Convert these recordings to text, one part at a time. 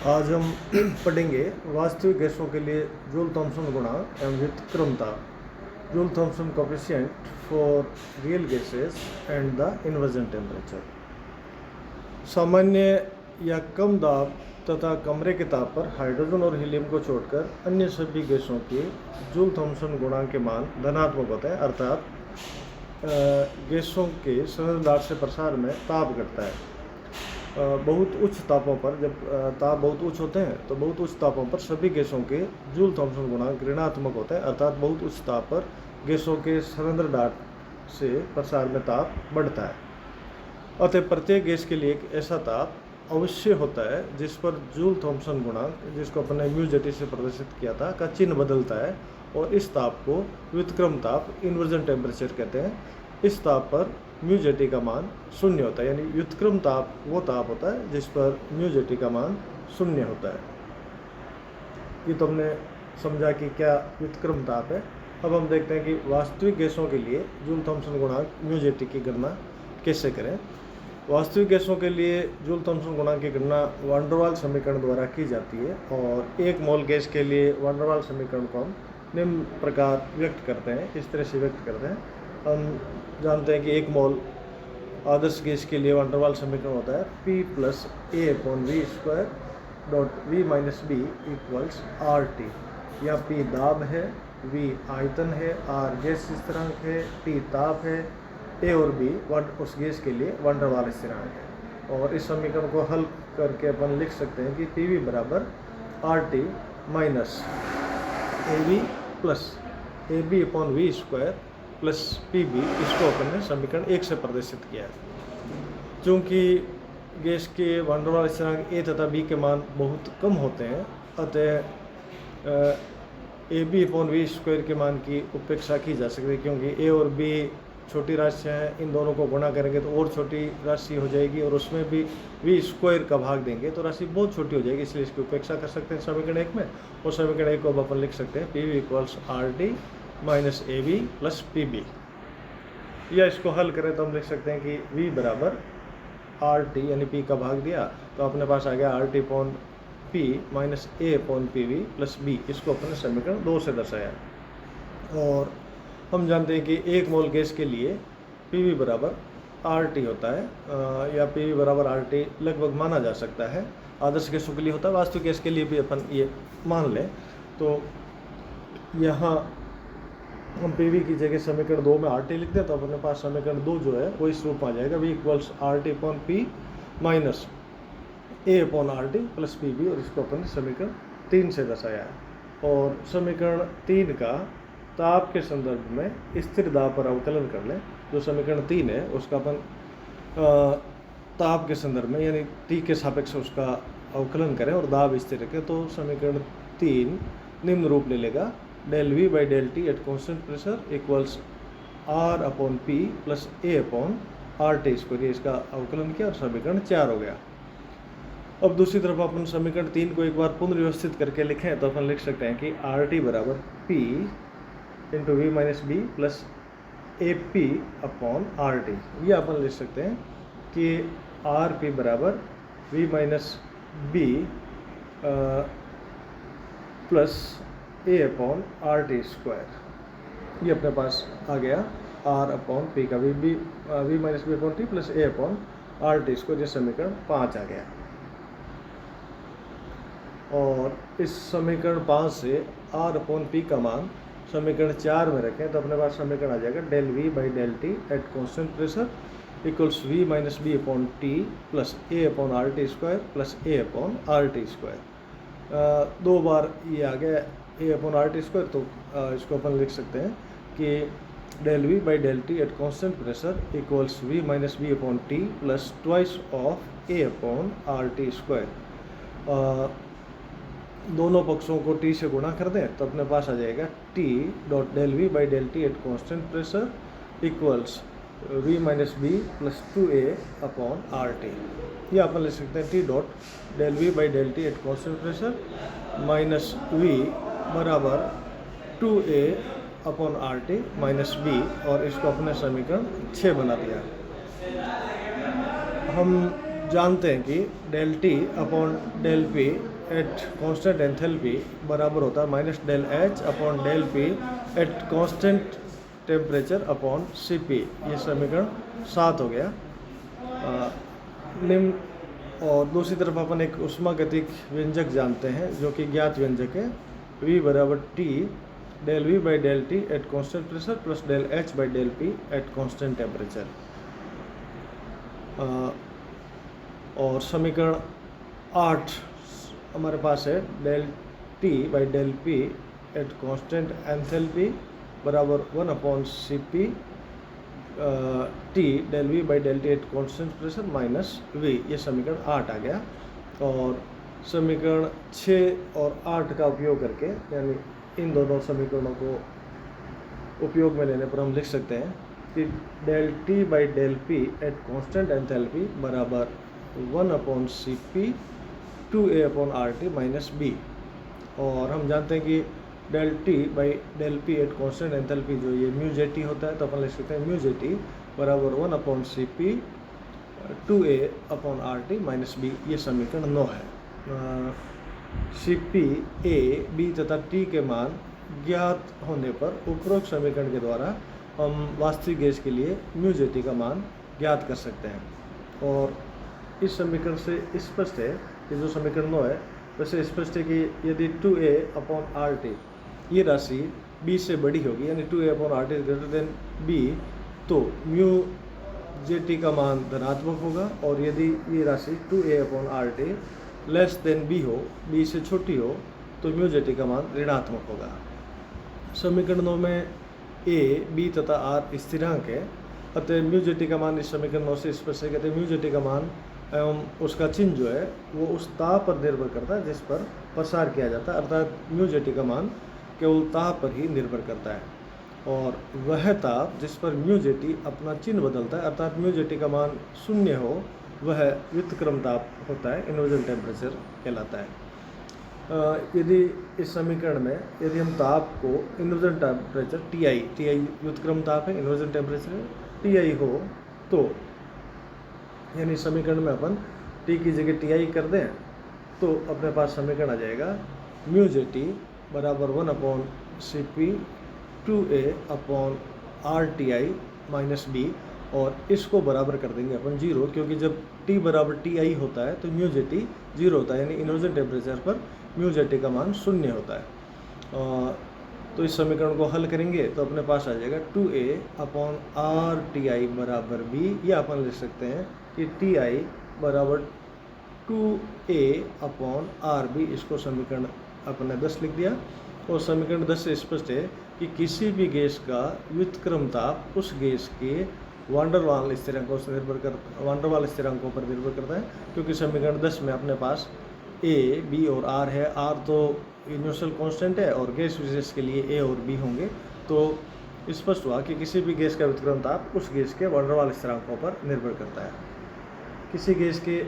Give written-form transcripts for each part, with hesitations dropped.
आज हम पढ़ेंगे वास्तविक गैसों के लिए जूल थॉम्सन गुणांक एवं व्युत्क्रमता, Joule Thomson coefficient for real gases and the inversion temperature. सामान्य या कम दाब तथा कमरे के ताप पर हाइड्रोजन और हीलियम को छोड़कर अन्य सभी गैसों के जूल थॉम्सन गुणांक के मान धनात्मक होते हैं, अर्थात गैसों के संरचनात्मक से प्रसार में ताप घटता है। बहुत उच्च तापों पर, जब ताप बहुत उच्च होते हैं तो बहुत उच्च तापों पर सभी गैसों के जूल थॉम्सन गुणांक ऋणात्मक होते हैं, अर्थात बहुत उच्च ताप पर गैसों के सरेंद्र डाट से प्रसार में ताप बढ़ता है। अतः प्रत्येक गैस के लिए एक ऐसा ताप अवश्य होता है जिस पर जूल थॉम्सन गुणांक, जिसको अपने म्यू जेटी से प्रदर्शित किया था, का चिन्ह बदलता है, और इस ताप को व्युत्क्रम ताप, इन्वर्जन टेम्परेचर कहते हैं। इस ताप पर म्यू जेटी का मान शून्य होता है, यानी व्युत्क्रम ताप वो ताप होता है जिस पर म्यू जेटी का मान शून्य होता है। ये तो हमने समझा कि क्या व्युत्क्रम ताप है। अब हम देखते हैं कि वास्तविक गैसों के लिए जूल थॉम्सन गुणांक म्यू जेटी की गणना कैसे करें। वास्तविक गैसों के लिए जूल थॉम्सन गुणांक की गणना वान डेर वाल समीकरण द्वारा की जाती है, और एक मोल गैस के लिए वान डेर वाल समीकरण को हम निम्न प्रकार व्यक्त करते हैं, इस तरह से व्यक्त करते हैं। हम जानते हैं कि एक मोल आदर्श गैस के लिए वान डेर वाल समीकरण होता है P plus A/V² dot V minus B equals RT। यहाँ P दाब है, V आयतन है, R गैस स्थिरांक है, T ताप है, A और B उस गैस के लिए वान डेर वाल स्थिरांक है। और इस समीकरण को हल करके अपन लिख सकते हैं कि PV बराबर RT minus AV plus AB/V² plus PB, इसको अपन ने समीकरण 1 से प्रदर्शित किया है। चूँकि गैस के वान डेर वाल स्थिरांक A तथा B के मान बहुत कम होते हैं, अतः AB/V² के मान की उपेक्षा की जा सकती है, क्योंकि A और B छोटी राशियाँ हैं, इन दोनों को गुणा करेंगे तो और छोटी राशि हो जाएगी, और उसमें भी V² का भाग देंगे तो राशि बहुत छोटी हो जाएगी, इसलिए इसकी उपेक्षा कर सकते हैं समीकरण 1 में। और समीकरण 1 को अब अपन लिख सकते हैं PV equals RT minus AB plus PB। या इसको हल करें तो हम लिख सकते हैं कि V बराबर RT, यानी P का भाग दिया तो अपने पास आ गया RT/P minus A/PV plus B। इसको अपने समीकरण 2 से दर्शाया। और हम जानते हैं कि एक मोल गैस के लिए PV बराबर RT होता है, या PV बराबर RT लगभग माना जा सकता है। आदर्श गैसों के लिए होता है, वास्तविक गैस के लिए भी अपन ये मान लें। तो यहाँ हम PV की जगह समीकरण 2 में RT लिखते हैं, तो अपने पास समीकरण 2 जो है वो इस रूप में आ जाएगा V equals RT/P minus A/RT plus PB, और इसको अपन ने समीकरण 3 से दर्शाया है। और समीकरण 3 का ताप के संदर्भ में स्थिर दाब पर अवकलन कर लें। जो समीकरण 3 है उसका अपन ताप के संदर्भ में, यानी T के सापेक्ष उसका अवकलन करें और दाब स्थिर रखें, तो समीकरण 3 निम्न रूप ले लेगा del V/del T at constant pressure equals R/P plus A/RT²। इसका अवकलन किया और समीकरण 4 हो गया। अब दूसरी तरफ अपन समीकरण 3 को एक बार पुनर्व्यवस्थित करके लिखें तो अपन लिख सकते हैं कि RT बराबर P into V minus B plus AP/RT। ये अपन लिख सकते हैं कि RP बराबर V minus B plus A/RT²। ये अपने पास आ गया R/P का V minus B/T plus A/RT²। ये समीकरण 5 आ गया। और इस समीकरण 5 से R/P का मान समीकरण 4 में रखें तो अपने पास समीकरण आ जाएगा del V/del T at constant pressure equals V minus B/T plus A/RT² plus A/RT²। 2 बार ये आ गया A/RT², तो इसको अपन लिख सकते हैं कि del V/del T at constant pressure equals V minus B/T plus twice of A/RT²। दोनों पक्षों को T से गुणा कर दें तो अपने पास आ जाएगा T dot del V/del T at constant pressure equals V minus B plus 2A/RT। ये अपन लिख सकते हैं T dot del V/del T at constant pressure minus V बराबर 2A/RT माइनस B, और इसको अपने समीकरण 6 बना दिया। हम जानते हैं कि del T upon del P at constant enthalpy बराबर होता है minus del H upon del P at constant temperature upon C P. ये समीकरण 7 हो गया। निम्न और दूसरी तरफ अपन एक उष्मागतिक व्यंजक जानते हैं जो कि ज्ञात व्यंजक है, V बराबर T del V by del T at constant pressure plus del H by del P at constant temperature. और समीकरण 8 हमारे पास है del T by del P at constant enthalpy बराबर 1 upon C P T del V by del T at constant pressure minus V. ये समीकरण 8 आ गया। और समीकरण 6 और 8 का उपयोग करके, यानी इन दोनों समीकरणों को उपयोग में लेने पर हम लिख सकते हैं कि del T by del P at constant enthalpy बराबर 1 upon C P 2a upon R T minus B. और हम जानते हैं कि del T by del P at constant enthalpy जो ये म्यू जे टी होता है, तो अपन लिख सकते हैं म्यू जे टी बराबर 1 upon C P 2a upon R T minus B. ये समीकरण 9 है। सी पी ए बी तथा टी के मान ज्ञात होने पर उपरोक्त समीकरण के द्वारा हम वास्तविक गैस के लिए म्यू जे टी का मान ज्ञात कर सकते हैं। और इस समीकरण से स्पष्ट है कि जो समीकरण 9 है वैसे स्पष्ट है कि यदि 2a अपॉन आर टी ये राशि b से बड़ी होगी, यानी 2a upon R T greater than b, तो म्यू जे टी का मान धनात्मक होगा। और यदि ये राशि 2a upon R T less than b हो, b से छोटी हो, तो म्यू जे टी का मान ऋणात्मक होगा। समीकरण 9 में a, b तथा r स्थिरांक है, अतः म्यू जे टी का मान इस समीकरण 9 से स्पष्ट है। कहते हैं म्यू जे टी का मान एवं उसका चिन्ह जो है वो उस ताप पर निर्भर करता है जिस पर प्रसार किया जाता है, अर्थात म्यू जे टी का मान केवल ताप पर ही निर्भर करता है। और वह ताप जिस पर म्यू जे टी अपना चिन्ह बदलता है, अर्थात म्यू जे टी का मान 0 हो, वह व्युत्क्रम ताप होता है, इन्वर्जन टेम्परेचर कहलाता है। यदि इस समीकरण में यदि हम ताप को इन्वर्जन टेम्परेचर टी आई व्युत्क्रम ताप है, इन्वर्जन टेम्परेचर टी आई हो, तो यानी समीकरण में अपन टी की जगह टी आई कर दें तो अपने पास समीकरण आ जाएगा म्यू जे टी बराबर 1 upon C P 2a upon R T I minus B. और इसको बराबर कर देंगे अपन 0, क्योंकि जब t बराबर टी आई होता है तो म्यू जे टी 0 होता है, यानी इन्वर्जन टेम्परेचर पर म्यू जे टी का मान 0 होता है। तो इस समीकरण को हल करेंगे तो अपने पास आ जाएगा 2a अपॉन आर टी आई बराबर बी, या अपन लिख सकते हैं कि टी आई बराबर 2a अपॉन आर बी। इसको समीकरण अपने 10 लिख दिया। और समीकरण 10 से स्पष्ट है कि किसी भी गैस का व्युत्क्रम ताप उस गैस के वान डर वाल स्थिरांकों पर निर्भर करता है, क्योंकि समीकरण 10 में अपने पास a, b और r है। r तो यूनिवर्सल कांस्टेंट है और गैस विशेष के लिए a और b होंगे, तो स्पष्ट हुआ कि किसी भी गैस का व्युत्क्रम ताप उस गैस के वान डर वाल स्थिरांकों पर निर्भर करता है। किसी गैस के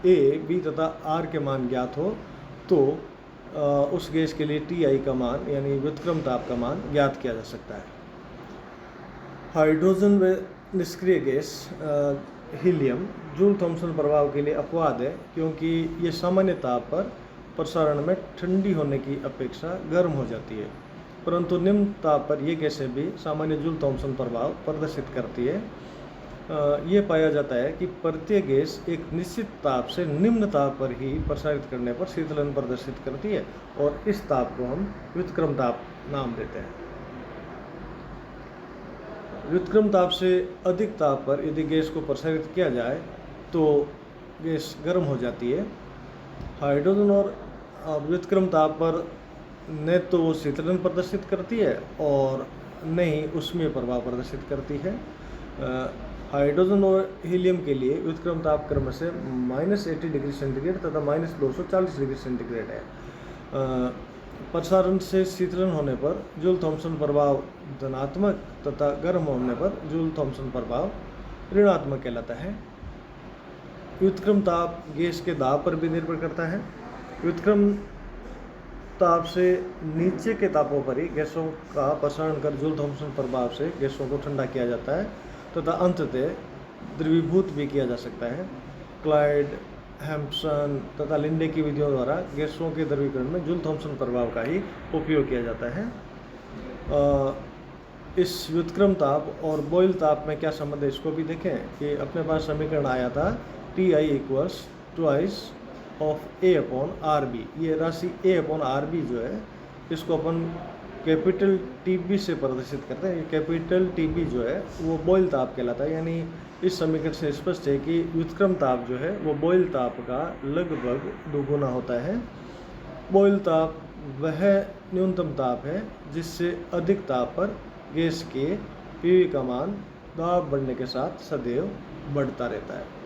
a, b तथा r के मान ज्ञात हो तो उस गैस के लिए टी आई का मान यानी व्युत्क्रम ताप का मान ज्ञात किया जा सकता है। हाइड्रोजन व निष्क्रिय गैस हीलियम जूल थॉम्सन प्रभाव के लिए अपवाद है, क्योंकि ये सामान्य ताप पर प्रसारण में ठंडी होने की अपेक्षा गर्म हो जाती है, परंतु निम्न ताप पर ये गैसें भी सामान्य जूल थॉम्सन प्रभाव प्रदर्शित करती है। ये पाया जाता है कि प्रत्येक गैस एक निश्चित ताप से निम्न ताप पर ही प्रसारित करने पर शीतलन प्रदर्शित करती है, और इस ताप को हम व्युत्क्रम ताप नाम देते हैं। व्युत्क्रम ताप से अधिक ताप पर यदि गैस को प्रसारित किया जाए तो गैस गर्म हो जाती है। हाइड्रोजन और व्युत्क्रम ताप पर न तो वो शीतलन प्रदर्शित करती है और न ही ऊष्मीय प्रभाव प्रदर्शित करती है। हाइड्रोजन और हीलियम के लिए व्युत्क्रम ताप क्रम से -80 डिग्री सेंटीग्रेड तथा -240 डिग्री सेंटीग्रेड है। प्रसारण से शीतलन होने पर जूल थॉम्सन प्रभाव धनात्मक तथा गर्म होने पर जूल थॉम्सन प्रभाव ऋणात्मक कहलाता है। व्युत्क्रम ताप गैस के दाब पर भी निर्भर करता है। व्युत्क्रम ताप से नीचे के तापों पर ही गैसों का प्रसारण कर जूल थॉम्सन प्रभाव से गैसों को ठंडा किया जाता है तथा अंततः द्रवीभूत भी किया जा सकता है। क्लाइड हैम्पसन तथा लिंडे की विधियों द्वारा गैसों के द्रवीकरण में जूल थॉम्सन प्रभाव का ही उपयोग किया जाता है। इस व्युत्क्रम ताप और बॉयल ताप में क्या संबंध है इसको भी देखें कि अपने पास समीकरण आया था Ti equals twice of A upon R B. ये राशि A अपॉन आर बी जो है इसको अपन कैपिटल TB से प्रदर्शित करते हैं। कैपिटल TB जो है वो बॉयल ताप कहलाता है। यानी इस समीकरण से स्पष्ट है कि व्युत्क्रम ताप जो है वो बॉयल ताप का लगभग दोगुना होता है। बॉयल ताप वह न्यूनतम ताप है जिससे अधिक ताप पर गैस के PV का मान दाब बढ़ने के साथ सदैव बढ़ता रहता है।